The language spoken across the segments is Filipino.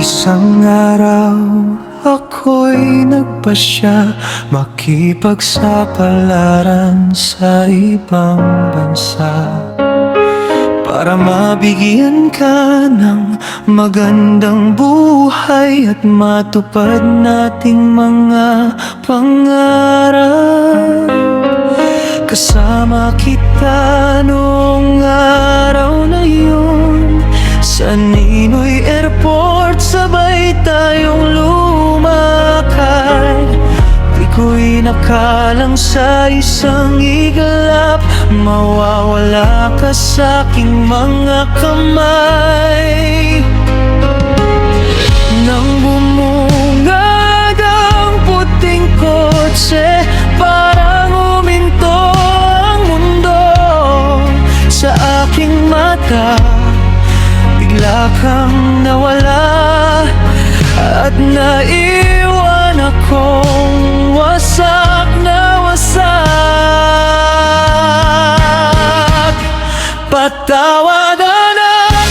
Isang araw ako'y nagpasya makipagsapalaran sa ibang bansa, para mabigyan ka ng magandang buhay at matupad nating mga pangarap. Kasama kita noong araw na yun sa Ninoy Airport, sabay tayong lumakad. Di ko'y nakalang sa isang iglap mawawala ka sa aking mga kamay. Nang bumungad ang puting kotse, parang huminto ang mundo sa aking mata. Bigla kang nawala at naiwan akong wasak na wasak. Patawad anak,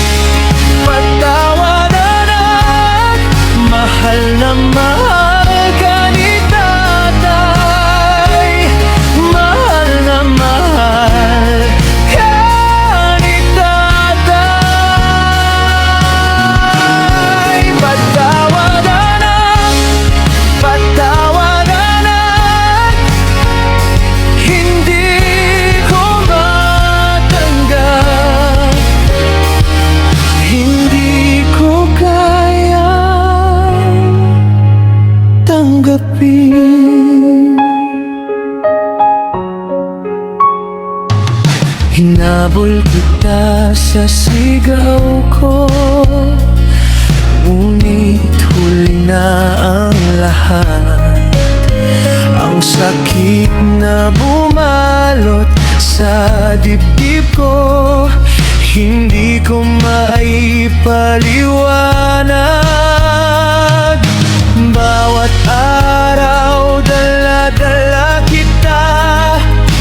patawad anak, mahal na mahal ka ni tatay. Mahal na mahal ka ni tatay. Patawad anak, patawad anak, hindi ko matanggap, hindi ko kayang tanggapin. Hinabol kita sa sigaw ko, ngunit huli na ang lahat. Ang sakit na bumalot sa dibdib ko, hindi ko maipaliwanag. Bawat araw dala-dala kita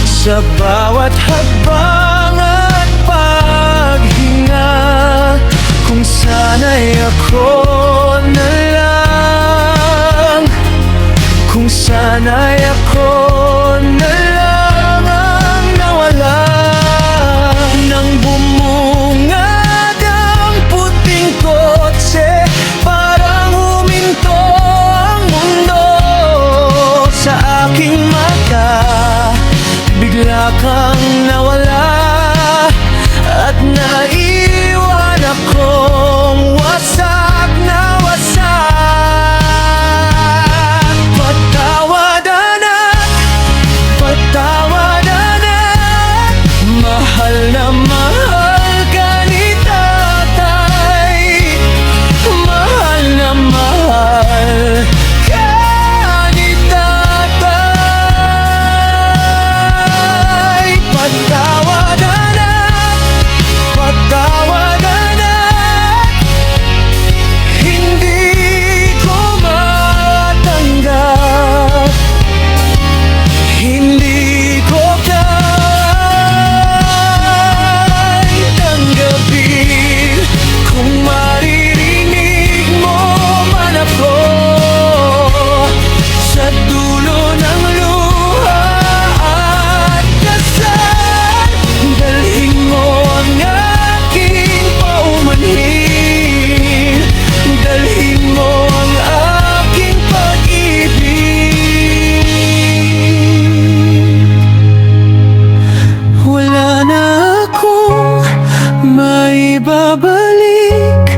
sa bawat hakbang at paghinga. Kung sana'y ako na lang, kung sana'y ako na lang ang nawala. Nang bumungad ang puting kotse, parang huminto ang mundo sa aking mata. Bigla kang nawala at naiwan akong wasak na wasak. Patawad anak, patawad anak, mahal na mahal ka ni tatay. Mahal na mahal ka ni tatay. Patawad anak, patawad anak, hindi ko matanggap, hindi ko kayang tanggapin. Kung maririnig mo man ako sa dulo ng luha at dasal, dalhin mo ang aking paumanhin, dalhin mo ang aking pag-ibig. Wala na akong maibabalik,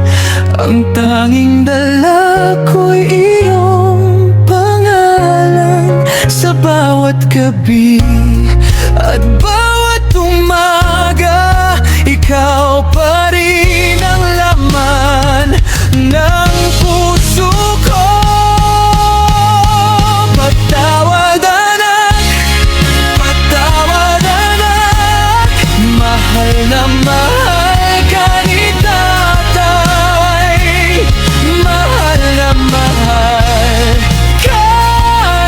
ang tanging dala ko'y iyong pangalan. Sa bawat gabi at bawat umaga, ikaw pa rin ang laman ng puso ko. Patawad anak, patawad anak, mahal na mahal ka ni tatay. Mahal na mahal ka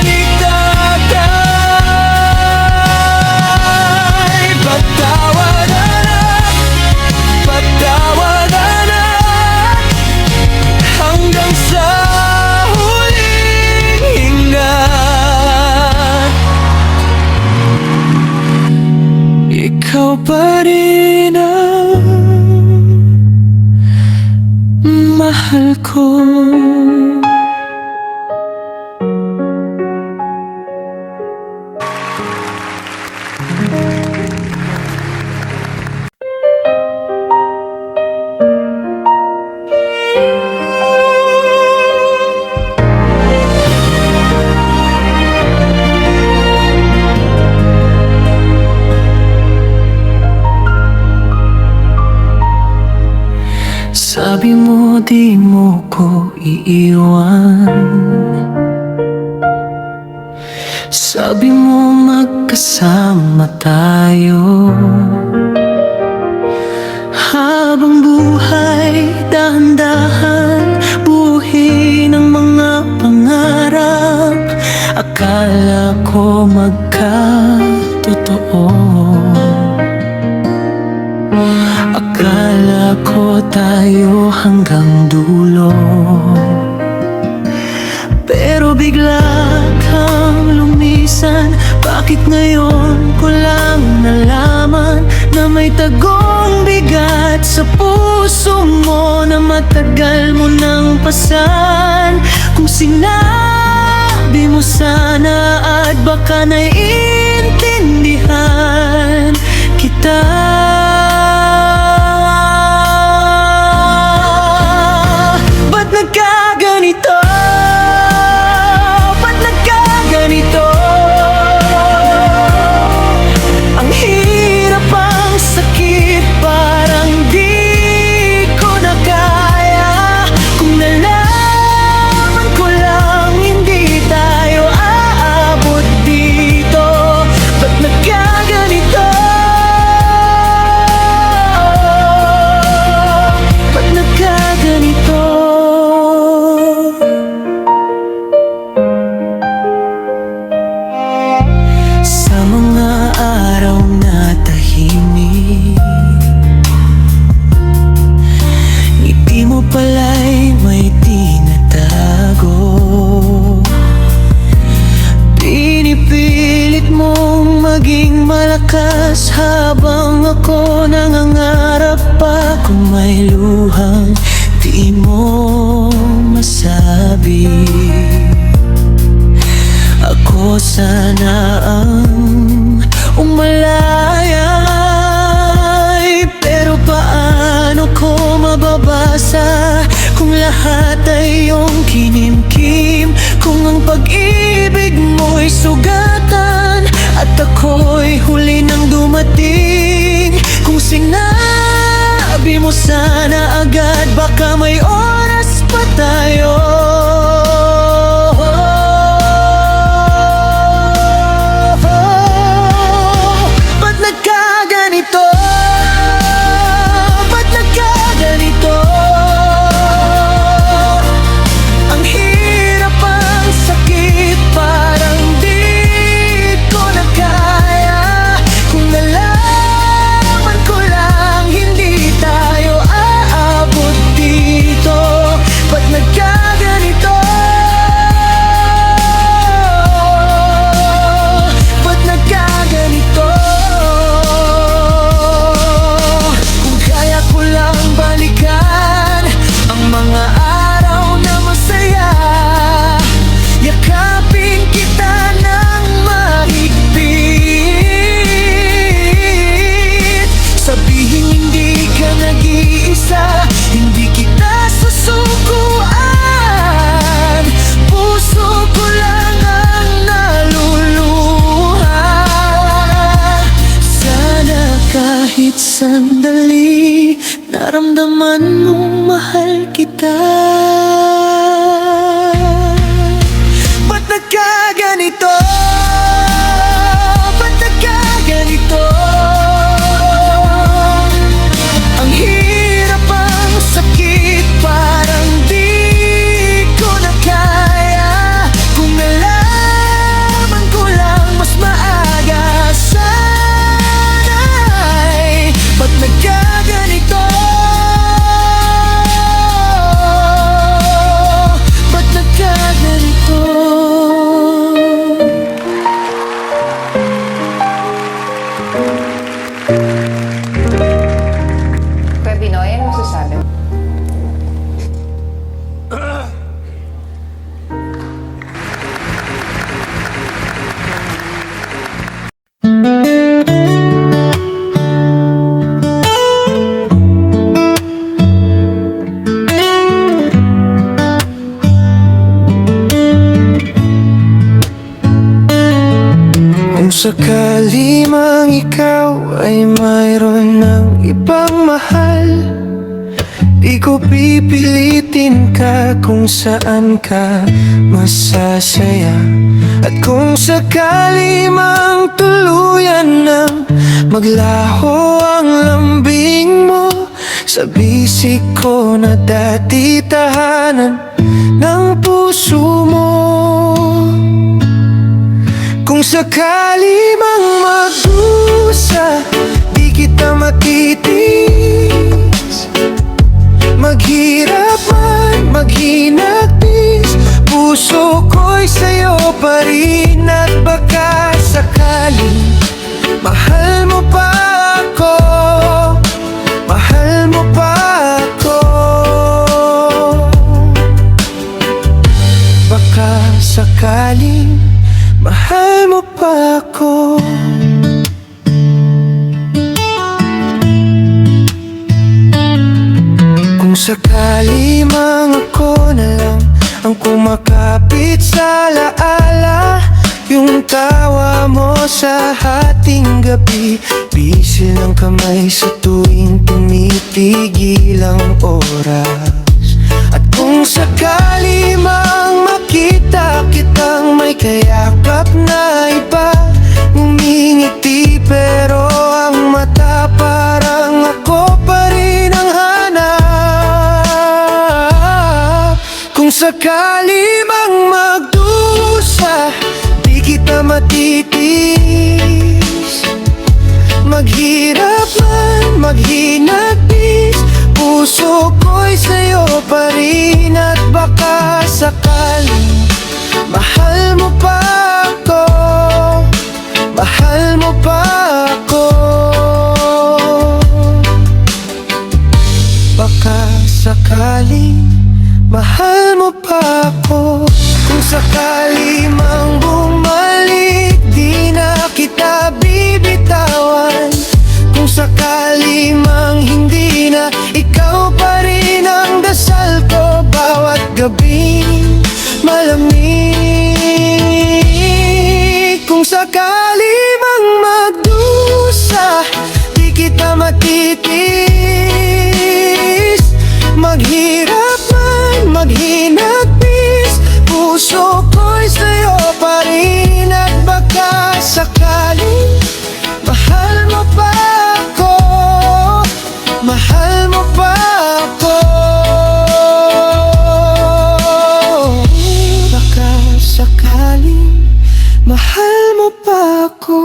ni tatay. pa rin ang mahal ko. Sabi mo di mo ko iiwan, sabi mo magkasama tayo habang buhay, dahan-dahan buuin ang mga pangarap. Akala ko magkatotoo, akala ko tayo hanggang dulo. Pero bigla kang lumisan. Bakit ngayon ko lang nalaman na may tagong bigat sa puso mo na matagal mo nang pasan? Kung sinabi mo sana at baka naiintindihan kita. Pala'y may tinatago, pinipilit mong maging malakas habang ako nangangarap pa. Kung may luhang di mo masabi, ako sana ang umalayay. Pero paano ko mababasa kung lahat ay iyong kinimkim? Kung ang pag-ibig mo'y sugatan at ako'y huli nang dumating. Kung sinabi mo sana agad, baka may oras pa tayo. Ba't nagkaganito? Ba't nagkaganito? Ang hirap, ang sakit, parang di ko na kaya. Kung nalaman ko lang hindi tayo aabot dito. Ba't nagkaganito? Ba't nagkaganito? Kung kaya ko lang balikan ang mga araw na masaya, yakapin kita ng mahigpit, sabihin hindi ka nag-iisa, hindi kita susukuan. Puso ko lang ang naluluha. Sana kahit sandali naramdaman mong mahal kita. Ba't nagkaganito? Ba't nagkaganito? Ang hirap, ang sakit, parang di ko na kaya. Kung nalaman ko lang mas maaga, sana'y ba't nagkaganito? Ba't nagkaganito? sakali mang ikaw ay mayroon ng ibang mahal, di ko pipilitin ka kung saan ka masasaya. At kung sakali mang tuluyan ng maglaho ang lambing mo sa bisig ko na dati tahanan ng puso mo, kung sakali mang magdusa, di kita matitis. Maghirap man, maghinagpis, puso ko'y sa'yo pa rin. At baka sakaling mahal mo pa ako, mahal mo pa ako. Baka sakaling mahal mo pa ako. Kung sakali mang ako na lang ang kumakapit sa alaala, yung tawa mo sa hating gabi, bisil ng kamay sa tuwing tumitigil ang oras. At kung sakali mang makita kitang may kayakap na iba, ngumingiti pero ang mata parang ako pa rin ang hanap. Kung sakali mang magdusa, di kita matitis. Maghirap man, maghinagpis, puso ko'y sa'yo pa rin. At baka sakaling mahal mo pa ako, mahal mo pa ako. Baka sakaling mahal mo pa ako. Kung sakali mang bumalik, di na kita bibitawan. Kung sakali mang hindi na, ikaw pa rin ang dasal ko bawat gabing malamig. Kung sakali mang magdusa, di kita matitis. Maghirap man, maghinagpis, puso ko'y sa'yo pa rin. At baka sakaling mahal mo pa ako, mahal mo pa ako. Baka sakaling mahal mo pa ako.